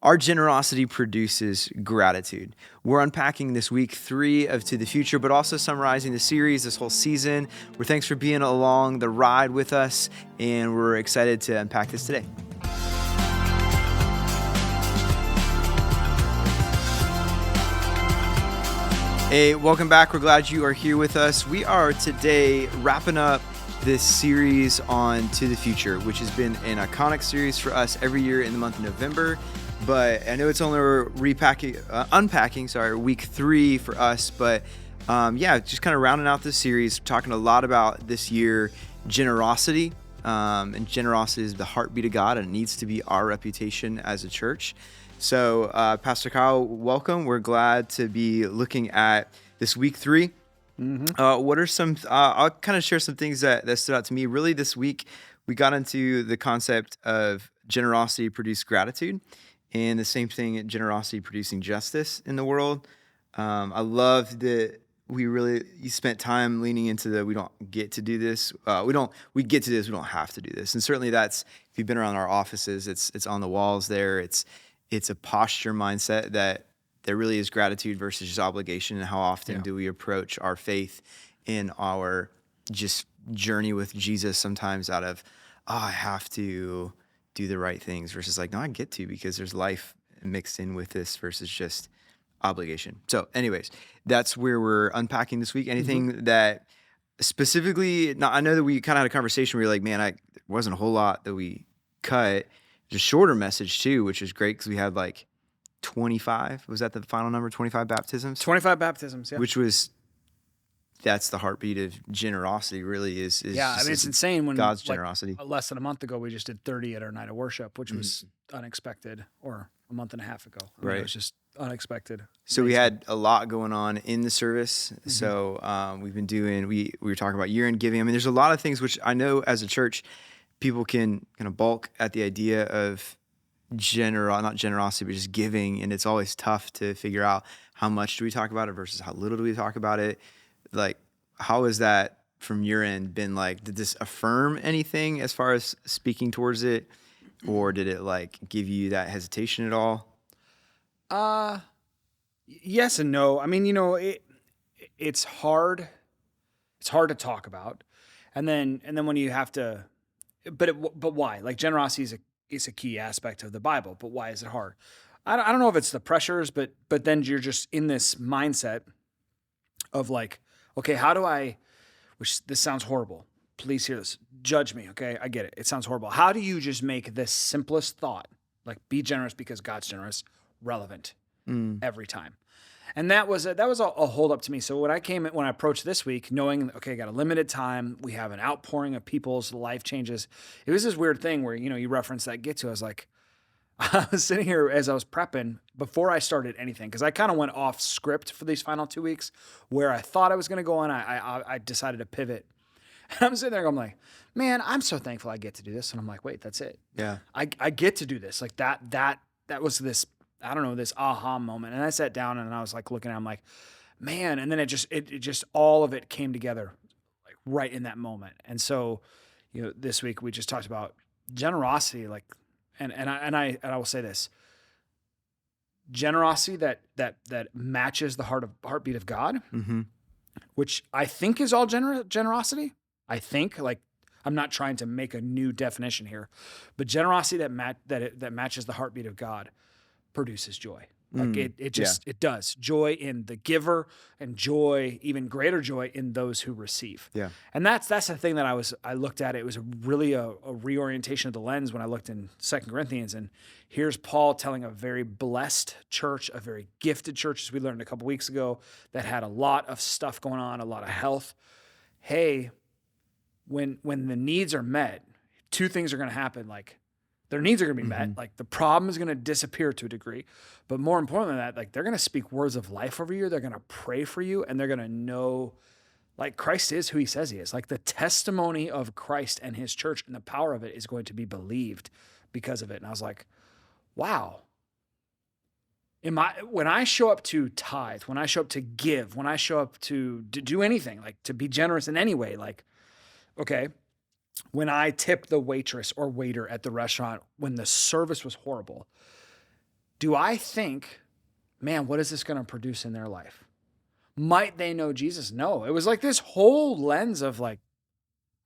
Our generosity produces gratitude. We're unpacking this week 3 of To the Future, but also summarizing the series, this whole season. We're thanks for being along the ride with us, and we're excited to unpack this today. Hey, welcome back. We're glad you are here with us. We are today wrapping up this series on To the Future, which has been an iconic series for us every year in the month of November. But I know it's only unpacking week 3 for us. But just kind of rounding out this series, talking a lot about this year, generosity. And generosity is the heartbeat of God, and it needs to be our reputation as a church. So, Pastor Kyle, welcome. We're glad to be looking at this week 3. Mm-hmm. What are some, I'll kind of share some things that stood out to me. Really, this week, we got into the concept of generosity produce gratitude, and the same thing, generosity producing justice in the world. I love that you spent time leaning into we don't get to do this. We get to do this, we don't have to do this. And certainly that's, if you've been around our offices, it's on the walls there. It's a posture mindset that there really is gratitude versus just obligation. And how often do we approach our faith in our just journey with Jesus sometimes out of, I have to do the right things, versus like, no, I get to, because there's life mixed in with this versus just obligation. So anyways, that's where we're unpacking this week. Anything that specifically, I know that we kind of had a conversation where you're like, man, there wasn't a whole lot that we cut. It's a shorter message too, which is great because we had like 25. Was that the final number? 25 baptisms? 25 baptisms, yeah. That's the heartbeat of generosity, really is yeah, I mean, it's insane when God's generosity. Less than a month ago, we just did 30 at our night of worship, which was unexpected, or a month and a half ago. Right. It was just unexpected. So we had a lot going on in the service. So we've been doing, we were talking about year-end giving. I mean, there's a lot of things which I know as a church, people can kind of balk at the idea of not generosity, but just giving. And it's always tough to figure out how much do we talk about it versus how little do we talk about it. Like, how has that from your end been like? Did this affirm anything as far as speaking towards it? Or did it like give you that hesitation at all? Yes and no. I mean, it's hard. It's hard to talk about. And then when you have to, but why? Like, generosity is a key aspect of the Bible, but why is it hard? I don't know if it's the pressures, but then you're just in this mindset of like, okay, how do I, which this sounds horrible. Please hear this. Judge me, okay? I get it. It sounds horrible. How do you just make this simplest thought, like be generous because God's generous, relevant every time? And that was a hold up to me. So when I approached this week, knowing, okay, I got a limited time, we have an outpouring of people's life changes. It was this weird thing where, you referenced that get to, I was like, I was sitting here as I was prepping before I started anything, because I kind of went off script for these final 2 weeks where I thought I was going to go on. I decided to pivot. And I'm sitting there going like, man, I'm so thankful I get to do this. And I'm like, wait, that's it. Yeah. I get to do this. Like that was this, I don't know, this aha moment. And I sat down and I was like looking at it, I'm like, man. And then it just all of it came together like right in that moment. And so, this week we just talked about generosity, like, and I will say this: generosity that matches the heartbeat of God, which I think is all generosity. I think, like, I'm not trying to make a new definition here, but generosity that matches the heartbeat of God produces joy. Like it does. Joy in the giver, and joy, even greater joy, in those who receive. Yeah. And that's the thing that I looked at. It was really a reorientation of the lens when I looked in 2 Corinthians. And here's Paul telling a very blessed church, a very gifted church, as we learned a couple weeks ago, that had a lot of stuff going on, a lot of health. Hey, when the needs are met, 2 things are going to happen. Like, their needs are going to be met. Like, the problem is going to disappear to a degree. But more importantly than that, like, they're going to speak words of life over you. They're going to pray for you, and they're going to know, like, Christ is who he says he is. Like, the testimony of Christ and his church and the power of it is going to be believed because of it. And I was like, wow. When I show up to tithe, when I show up to give, when I show up to do anything, like to be generous in any way, like, okay, when I tipped the waitress or waiter at the restaurant when the service was horrible, do I think, man, what is this going to produce in their life? Might they know Jesus? No. It was like this whole lens of like,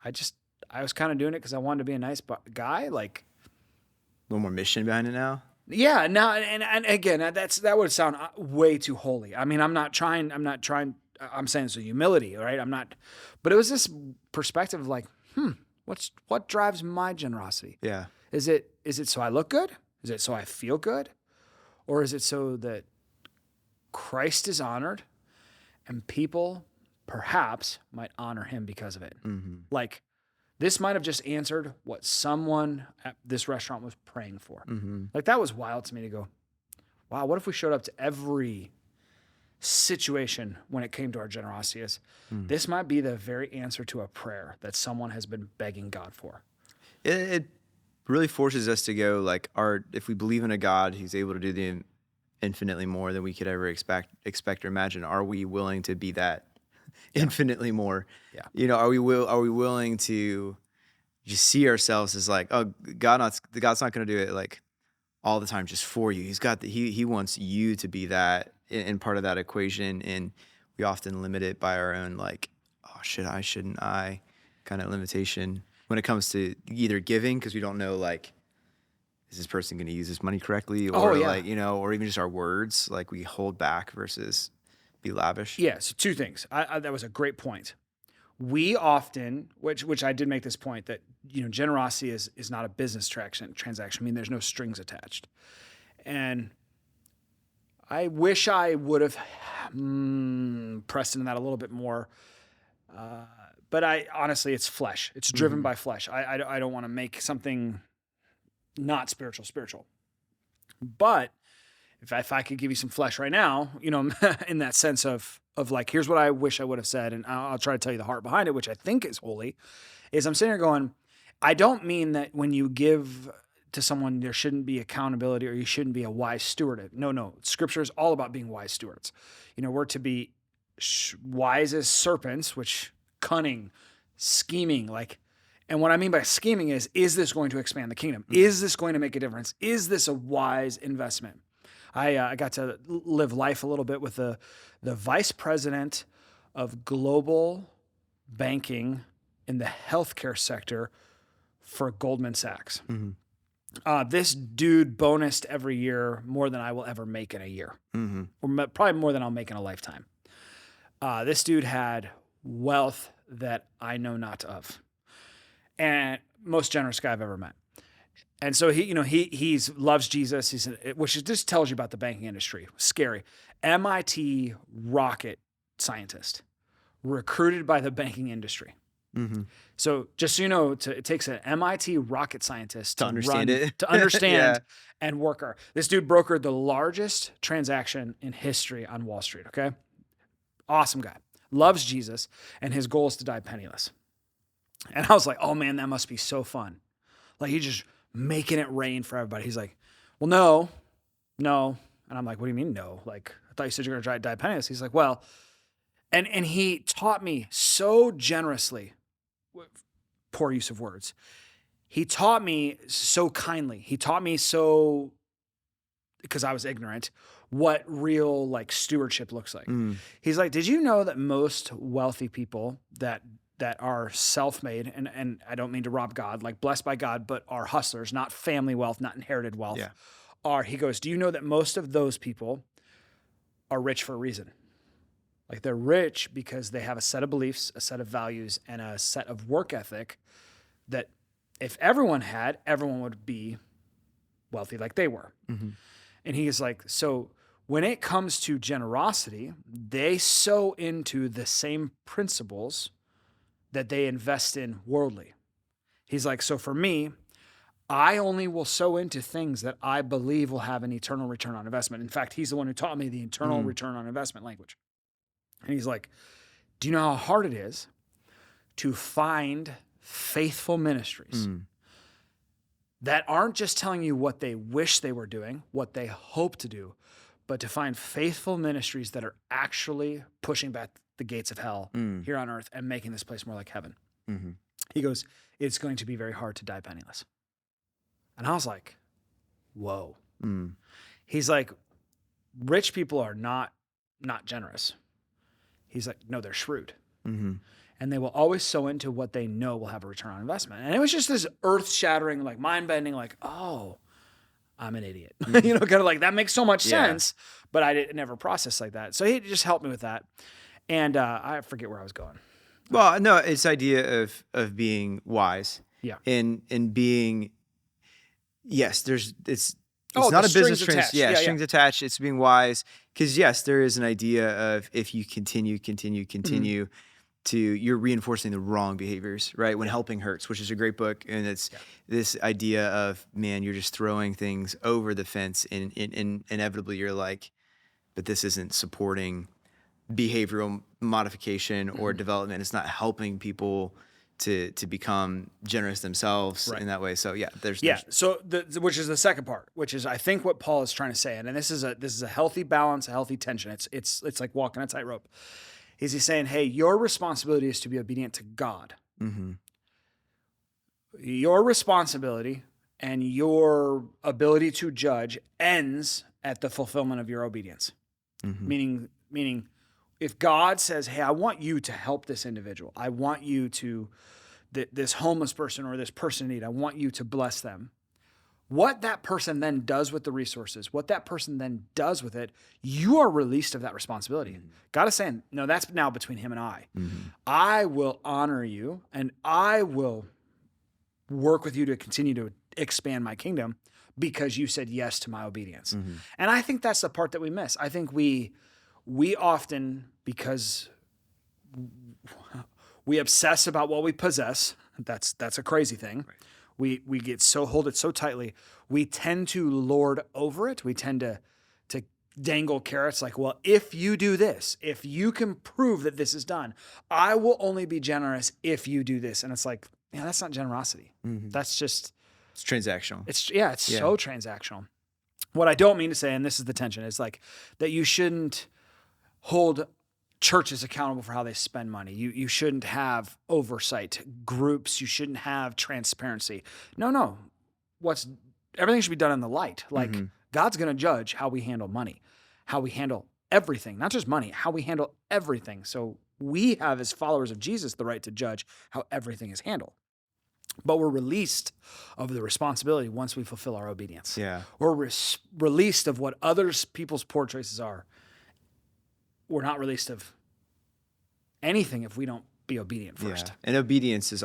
I was kind of doing it because I wanted to be a nice guy. Like, A little more mission behind it now. yeah. Now, and again, that would sound way too holy. I mean, I'm saying it's a humility, right? But it was this perspective of like, what drives my generosity? Yeah. Is it so I look good? Is it so I feel good? Or is it so that Christ is honored and people perhaps might honor him because of it? Mm-hmm. Like, this might have just answered what someone at this restaurant was praying for. Mm-hmm. Like, that was wild to me to go, wow, what if we showed up to every situation when it came to our generosity? This might be the very answer to a prayer that someone has been begging God for. It really forces us to go like, if we believe in a God who's able to do the infinitely more than we could ever expect or imagine, are we willing to be that infinitely more? Yeah. You know, are we willing to just see ourselves as like, oh, God's not going to do it like all the time just for you. He wants you to be that in part of that equation, and we often limit it by our own like, oh, shouldn't I kind of limitation when it comes to either giving, because we don't know like, is this person going to use this money correctly, or like, you know, or even just our words, like we hold back versus be lavish. Yeah, so two things. That was a great point. We often, which I did make this point, that, you know, generosity is not a business transaction. I mean, there's no strings attached. And I wish I would have pressed into that a little bit more. But honestly, it's flesh. It's driven by flesh. I don't want to make something not spiritual. But if I could give you some flesh right now, you know, in that sense of like, here's what I wish I would have said, and I'll try to tell you the heart behind it, which I think is holy, is I'm sitting here going, I don't mean that when you give to someone, there shouldn't be accountability or you shouldn't be a wise steward. No. Scripture is all about being wise stewards. You know, we're to be wise as serpents, which cunning, scheming, like, and what I mean by scheming is this going to expand the kingdom? Is this going to make a difference? Is this a wise investment? I got to live life a little bit with the vice president of global banking in the healthcare sector for Goldman Sachs. This dude bonused every year more than I will ever make in a year, or probably more than I'll make in a lifetime. This dude had wealth that I know not of, and most generous guy I've ever met. And so he loves Jesus. Which just tells you about the banking industry. Scary. MIT rocket scientist, recruited by the banking industry. So just so you know, it takes an MIT rocket scientist to understand and work. This dude brokered the largest transaction in history on Wall Street. Okay, awesome guy, loves Jesus, and his goal is to die penniless. And I was like, oh man, that must be so fun. Like, he just making it rain for everybody. He's like, well, no. And I'm like, what do you mean no? Like, I thought you said you're going to die penniless. He's like, well, and he taught me so generously, poor use of words. He taught me so kindly. He taught me so, because I was ignorant, what real like stewardship looks like. He's like, did you know that most wealthy people that are self-made, and I don't mean to rob God, like blessed by God, but are hustlers, not family wealth, not inherited wealth, he goes, do you know that most of those people are rich for a reason? Like, they're rich because they have a set of beliefs, a set of values, and a set of work ethic that if everyone had, everyone would be wealthy like they were. And he's like, so when it comes to generosity, they sow into the same principles that they invest in worldly. He's like, so for me, I only will sow into things that I believe will have an eternal return on investment. In fact, he's the one who taught me the eternal return on investment language. And he's like, do you know how hard it is to find faithful ministries that aren't just telling you what they wish they were doing, what they hope to do, but to find faithful ministries that are actually pushing back the gates of hell here on earth and making this place more like heaven. He goes, it's going to be very hard to die penniless. And I was like, whoa. He's like, rich people are not generous. He's like, no, they're shrewd. Mm-hmm. And they will always sow into what they know will have a return on investment. And it was just this earth-shattering, like mind-bending, like, oh, I'm an idiot. Mm-hmm. Kind of like that makes so much Yeah. sense, but I never processed like that. So he just helped me with that. And I forget where I was going. Well, no, it's idea of being wise. Yeah. And being, yes, it's Oh, not the a business strings attached. Yeah, Yeah, strings attached. It's being wise. Because yes, there is an idea of if you continue to, you're reinforcing the wrong behaviors, right? When helping hurts, which is a great book. And it's this idea of, man, you're just throwing things over the fence and inevitably you're like, but this isn't supporting behavioral modification or development. It's not helping people to become generous themselves in that way. So there's So which is the second part, which is I think what Paul is trying to say, and this is a healthy balance, a healthy tension. It's like walking a tightrope. He's saying, hey, your responsibility is to be obedient to God. Mm-hmm. Your responsibility and your ability to judge ends at the fulfillment of your obedience. Mm-hmm. Meaning, if God says, hey, I want you to help this individual, I want you to, this homeless person or this person in need, I want you to bless them. What that person then does with the resources, what that person then does with it, you are released of that responsibility. Mm-hmm. God is saying, no, that's now between him and I. Mm-hmm. I will honor you and I will work with you to continue to expand my kingdom because you said yes to my obedience. Mm-hmm. And I think that's the part that we miss. I think we often, because we obsess about what we possess, that's a crazy thing. Right. We hold it so tightly. We tend to lord over it. We tend to dangle carrots like, well, if you do this, if you can prove that this is done, I will only be generous if you do this. And it's like, that's not generosity. Mm-hmm. That's just... It's transactional. It's so transactional. What I don't mean to say, and this is the tension, is like that you shouldn't hold churches accountable for how they spend money. You shouldn't have oversight groups. You shouldn't have transparency. No. Everything should be done in the light. Like God's going to judge how we handle money, how we handle everything, not just money, how we handle everything. So we have, as followers of Jesus, the right to judge how everything is handled. But we're released of the responsibility once we fulfill our obedience. Yeah. We're released of what people's poor choices are. We're not released of anything if we don't be obedient first. Yeah. And obedience to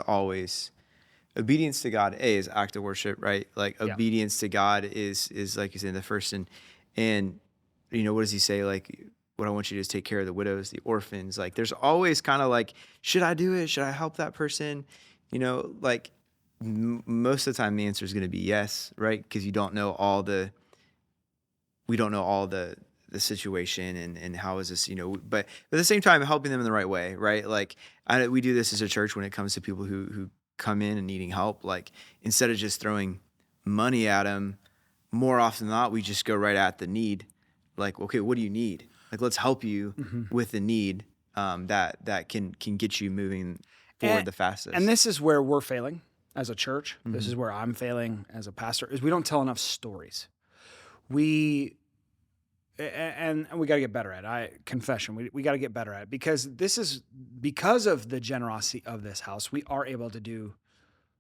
God, is act of worship, right? Like obedience to God is like you said, the first and what does he say? Like, what I want you to do is take care of the widows, the orphans. Like there's always kind of like, should I do it? Should I help that person? Like most of the time the answer is going to be yes, right? Because we don't know all the situation and how is this, but at the same time, helping them in the right way, right? Like we do this as a church when it comes to people who come in and needing help. Like instead of just throwing money at them, more often than not, we just go right at the need. Like, okay, what do you need? Like, let's help you with the need that can get you moving forward the fastest. And this is where we're failing as a church. Mm-hmm. This is where I'm failing as a pastor, is we don't tell enough stories. We got to get better at it. Confession. We got to get better at it because because of the generosity of this house, we are able to do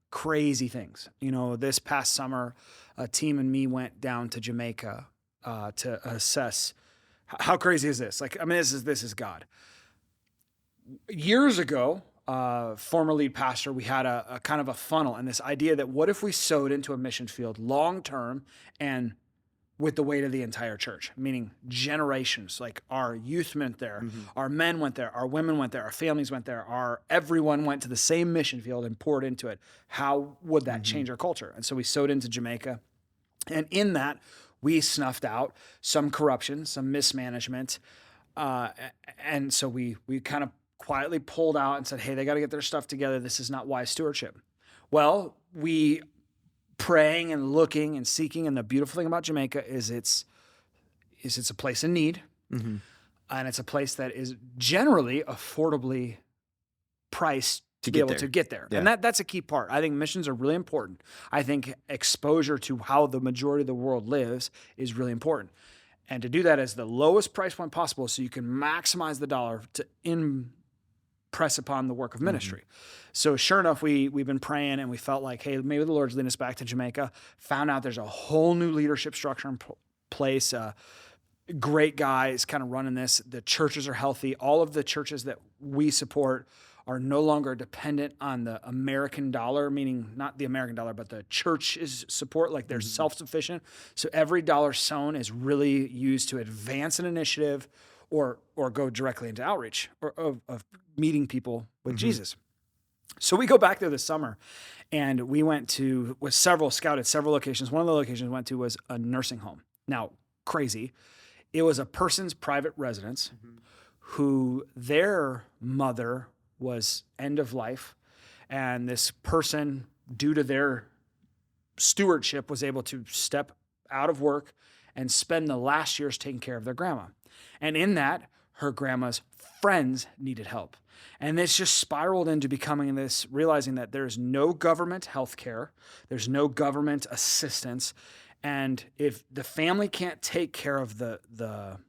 crazy things. This past summer, a team and me went down to Jamaica to assess how crazy is this? Like, I mean, this is God. Years ago, former lead pastor, we had a kind of a funnel and this idea that what if we sowed into a mission field long term and with the weight of the entire church, meaning generations, like our youth went there, our men went there, our women went there, our families went there, everyone went to the same mission field and poured into it. How would that change our culture? And so we sowed into Jamaica. And in that, we snuffed out some corruption, some mismanagement. And so we kind of quietly pulled out and said, hey, they got to get their stuff together. This is not wise stewardship. Well, we praying and looking and seeking, and the beautiful thing about Jamaica is it's a place in need, and it's a place that is generally affordably priced to be able to get there. Yeah. And that's a key part. I think missions are really important. I think exposure to how the majority of the world lives is really important. And to do that as the lowest price point possible so you can maximize the dollar to impress upon the work of ministry. So sure enough, we've been praying and we felt like, hey, maybe the Lord's leading us back to Jamaica. Found out there's a whole new leadership structure in place. Great guys kind of running this. The churches are healthy. All of the churches that we support are no longer dependent on the American dollar, meaning not the American dollar, but the church's support, like they're self-sufficient. So every dollar sown is really used to advance an initiative or go directly into outreach or of meeting people with Jesus. So we go back there this summer and we scouted several locations. One of the locations we went to was a nursing home. Now, crazy. It was a person's private residence who their mother was end of life. And this person, due to their stewardship, was able to step out of work and spend the last years taking care of their grandma. And in that, her grandma's friends needed help. And this just spiraled into becoming this, realizing that there's no government health care, there's no government assistance. And if the family can't take care of the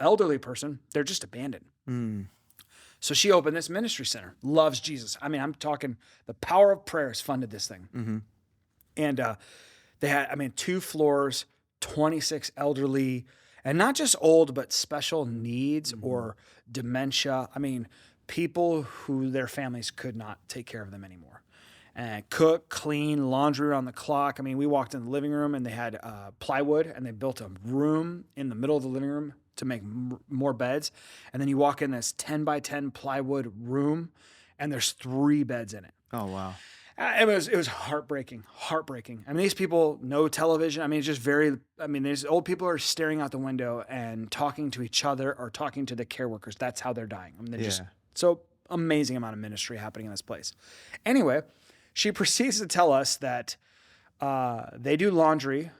elderly person, they're just abandoned. So she opened this ministry center, loves Jesus. I mean, I'm talking the power of prayer has funded this thing. And they had, 2 floors, 26 elderly, and not just old, but special needs or dementia. I mean, people who their families could not take care of them anymore. And cook, clean, laundry around the clock. I mean, we walked in the living room and they had plywood and they built a room in the middle of the living room to make more beds. And then you walk in this 10 by 10 plywood room and there's 3 beds in it. Oh, wow. It was heartbreaking. I mean, these people, no television. I mean, it's just these old people are staring out the window and talking to each other or talking to the care workers. That's how they're dying. I mean, they're just so amazing amount of ministry happening in this place. Anyway, she proceeds to tell us that they do laundry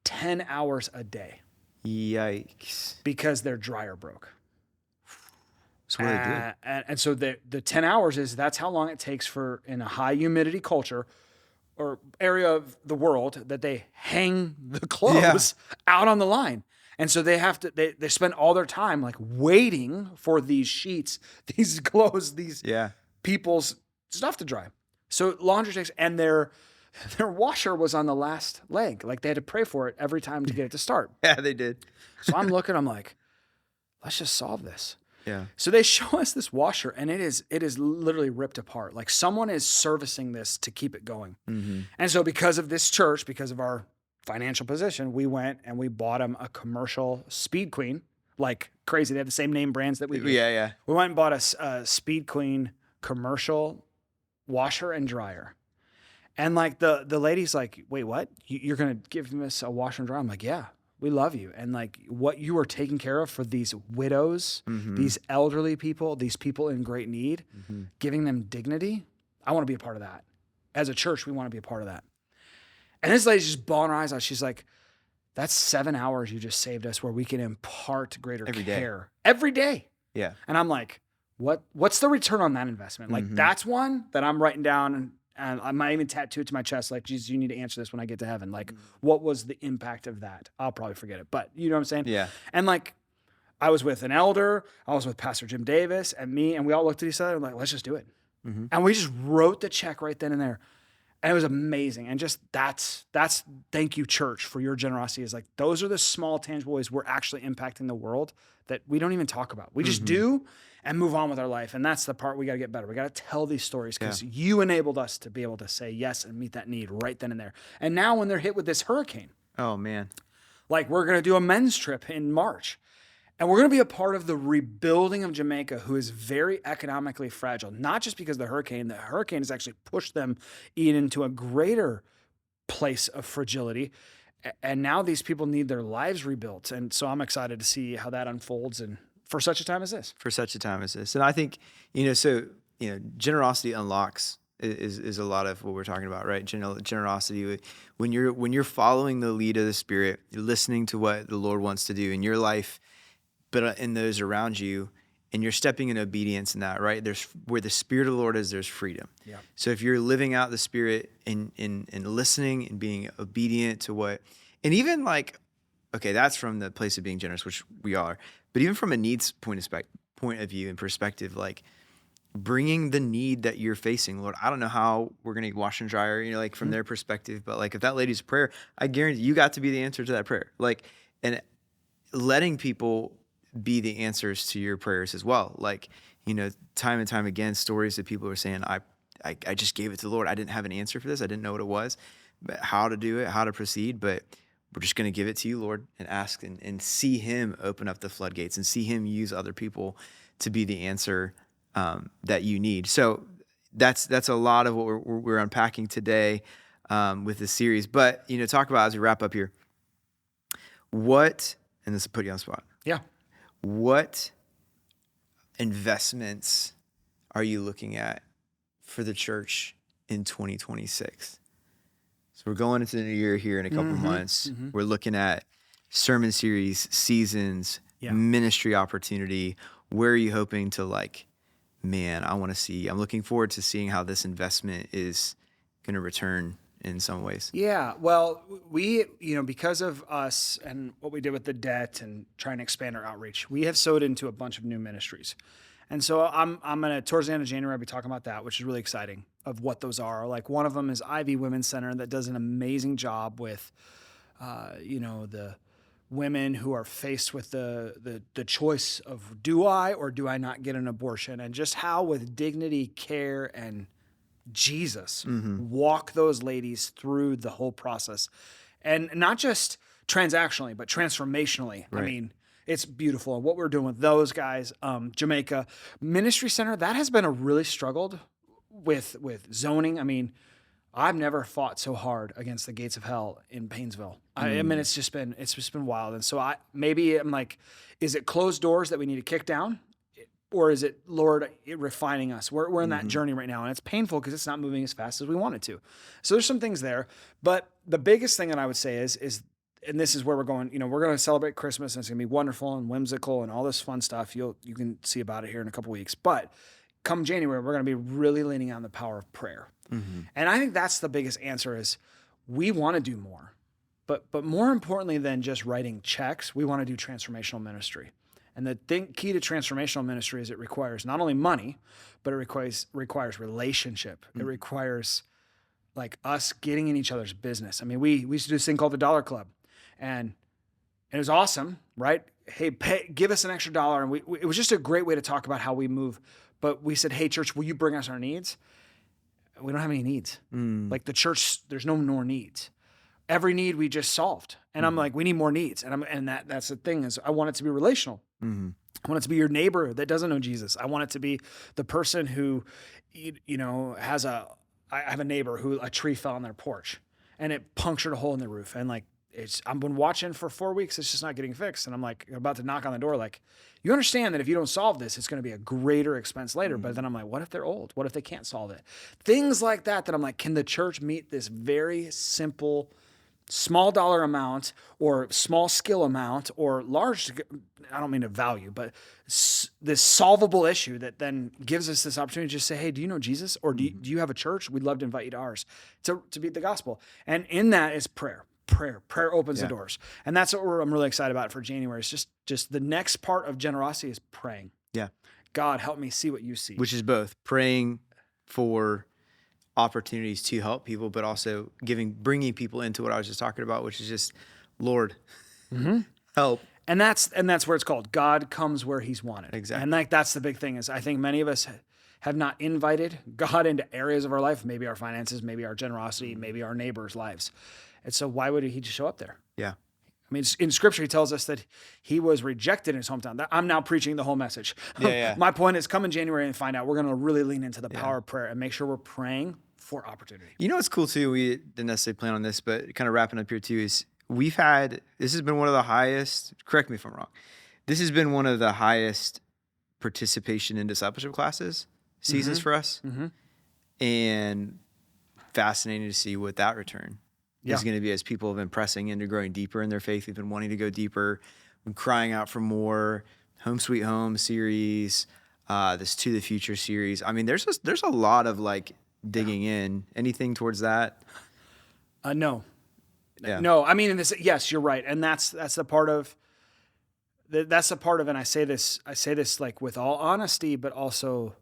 10 hours a day. Yikes. Because their dryer broke. That's what they do. And so the 10 hours that's how long it takes for, in a high humidity culture or area of the world, that they hang the clothes out on the line. And so they have to, they spend all their time like waiting for these sheets, these clothes, these people's stuff to dry. So laundry takes, and their washer was on the last leg. Like they had to pray for it every time to get it to start. Yeah, they did. So I'm like, let's just solve this. Yeah. So they show us this washer and it is literally ripped apart. Like someone is servicing this to keep it going. And so because of this church, because of our financial position, we went and we bought them a commercial Speed Queen, like crazy. They have the same name brands that we do. Yeah. We went and bought a Speed Queen commercial washer and dryer. And like the lady's like, wait, what? You're going to give us a washer and dryer? I'm like, yeah, we love you. And like what you are taking care of for these widows, these elderly people, these people in great need, giving them dignity. I want to be a part of that. As a church, we want to be a part of that. And this lady's just bawling her eyes out. She's like, that's 7 hours you just saved us where we can impart greater care. Every day. Yeah. And I'm like, what's the return on that investment? Like that's one that I'm writing down and I might even tattoo it to my chest. Like, Jesus, you need to answer this when I get to heaven. Like, what was the impact of that? I'll probably forget it, but you know what I'm saying? Yeah. And like, I was with an elder, I was with Pastor Jim Davis and me, and we all looked at each other and like, let's just do it. And we just wrote the check right then and there. And it was amazing. And just that's thank you, church, for your generosity. Is like, those are the small, tangible ways we're actually impacting the world that we don't even talk about. We just do and move on with our life. And that's the part we got to get better. We got to tell these stories because you enabled us to be able to say yes and meet that need right then and there. And now when they're hit with this hurricane, oh man, like we're going to do a men's trip in March. And we're going to be a part of the rebuilding of Jamaica, who is very economically fragile, not just because of the hurricane has actually pushed them into a greater place of fragility. And now these people need their lives rebuilt. And so I'm excited to see how that unfolds and for such a time as this. For such a time as this. And I think, generosity unlocks is a lot of what we're talking about, right? Generosity. When you're following the lead of the Spirit, you're listening to what the Lord wants to do in your life, but in those around you, and you're stepping in obedience in that, right? There's where the Spirit of the Lord is, there's freedom. Yeah. So if you're living out the Spirit in listening and being obedient to what, and even like, okay, that's from the place of being generous, which we are, but even from a needs point of view and perspective, like bringing the need that you're facing, Lord, I don't know how we're going to wash and dryer, like from their perspective, but like if that lady's prayer, I guarantee you got to be the answer to that prayer. Like, and letting people be the answers to your prayers as well. Like, time and time again, stories that people are saying, I just gave it to the Lord. I didn't have an answer for this. I didn't know what it was, but how to do it, how to proceed, but we're just going to give it to you, Lord, and ask and see him open up the floodgates and see him use other people to be the answer that you need. So that's a lot of what we're unpacking today with this series. But, talk about as we wrap up here, and this will put you on the spot. Yeah. What investments are you looking at for the church in 2026? So we're going into the new year here in a couple months. We're looking at sermon series, seasons, ministry opportunity. Where are you hoping to I'm looking forward to seeing how this investment is going to return in some ways. Yeah. Well, we, because of us and what we did with the debt and trying to expand our outreach, we have sowed into a bunch of new ministries. And so I'm going to, towards the end of January, I'll be talking about that, which is really exciting of what those are. Like one of them is Ivy Women's Center that does an amazing job with, the women who are faced with the choice of do I or do I not get an abortion, and just how with dignity, care, and Jesus walk those ladies through the whole process, and not just transactionally, but transformationally. Right. I mean, it's beautiful. And what we're doing with those guys, Jamaica Ministry Center, that has been a really struggled with zoning. I mean, I've never fought so hard against the gates of hell in Painesville. I mean, it's just been wild. And so I'm like, is it closed doors that we need to kick down? Or is it, Lord, refining us? We're in that journey right now, and it's painful because it's not moving as fast as we want it to. So there's some things there. But the biggest thing that I would say is and this is where we're going, we're going to celebrate Christmas, and it's going to be wonderful and whimsical and all this fun stuff. You can see about it here in a couple weeks. But come January, we're going to be really leaning on the power of prayer. And I think that's the biggest answer is we want to do more. But more importantly than just writing checks, we want to do transformational ministry. And the key to transformational ministry is it requires not only money, but it requires relationship. It requires like us getting in each other's business. I mean, we used to do this thing called the Dollar Club, and it was awesome, right? Hey, give us an extra $1. And it was just a great way to talk about how we move. But we said, hey, church, will you bring us our needs? We don't have any needs. Like the church, there's no more needs. Every need we just solved. And I'm like, we need more needs. And that's the thing is I want it to be relational. I want it to be your neighbor that doesn't know Jesus. I want it to be the person who, has I have a neighbor who a tree fell on their porch and it punctured a hole in the roof. And like, I've been watching for 4 weeks. It's just not getting fixed. And I'm like, about to knock on the door. Like, you understand that if you don't solve this, it's going to be a greater expense later. But then I'm like, what if they're old? What if they can't solve it? Things like that I'm like, can the church meet this very simple, small dollar amount or small skill amount or large, I don't mean to value, but this solvable issue that then gives us this opportunity to just say, hey, do you know Jesus? Or do you have a church? We'd love to invite you to ours to be the gospel. And in that is prayer. Prayer opens the doors. And that's what I'm really excited about for January. It's just the next part of generosity is praying. Yeah. God, help me see what you see. Which is both praying for opportunities to help people, but also bringing people into what I was just talking about, which is just, Lord, help. And that's where it's called God comes where he's wanted. Exactly. And that's the big thing is I think many of us have not invited God into areas of our life, maybe our finances, maybe our generosity, maybe our neighbors' lives. And so why would he just show up there? Yeah. I mean, in Scripture, he tells us that he was rejected in his hometown. I'm now preaching the whole message. Yeah. My point is come in January and find out. We're going to really lean into the power of prayer and make sure we're praying for opportunity. You know what's cool too? We didn't necessarily plan on this, but kind of wrapping up here too is this has been one of the highest, correct me if I'm wrong, this has been one of the highest participation in discipleship classes seasons for us. And fascinating to see what that return is going to be as people have been pressing into growing deeper in their faith. They've been wanting to go deeper, been crying out for more, Home Sweet Home series, this To the Future series. I mean, there's a lot of like digging in. Anything towards that? No. Yeah. No, I mean, yes, you're right. And that's the part of, and I say this like with all honesty, but also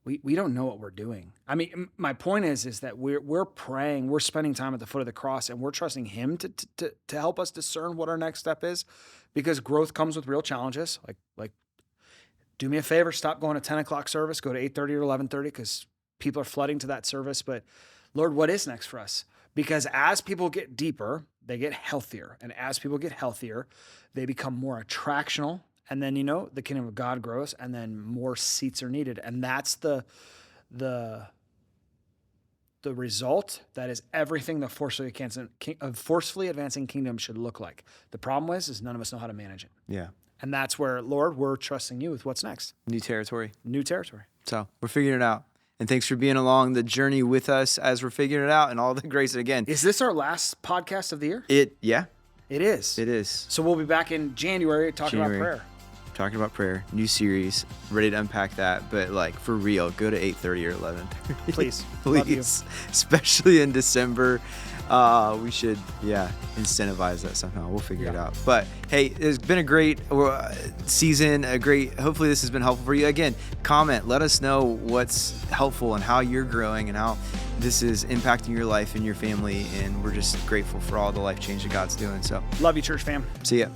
we don't know what we're doing. I mean, my point is that we're praying, we're spending time at the foot of the cross, and we're trusting him to help us discern what our next step is, because growth comes with real challenges. Like do me a favor, stop going to 10 o'clock service, go to 8:30 or 11:30, because people are flooding to that service. But Lord, what is next for us? Because as people get deeper, they get healthier. And as people get healthier, they become more attractional. And then, the kingdom of God grows, and then more seats are needed. And that's the result. That is everything the forcefully advancing kingdom should look like. The problem is none of us know how to manage it. Yeah. And that's where, Lord, we're trusting you with what's next. New territory. So we're figuring it out. And thanks for being along the journey with us as we're figuring it out, and all the grace. Again, is this our last podcast of the year? Yeah. It is. It is. So we'll be back in January talking about prayer. New series, ready to unpack that. But like for real, go to 8:30 or 11. Please. Please. Especially in December. We should, incentivize that somehow. We'll figure it out. But hey, it's been a great season, hopefully this has been helpful for you. Again, comment, let us know what's helpful and how you're growing and how this is impacting your life and your family. And we're just grateful for all the life change that God's doing. So love you, church fam. See ya.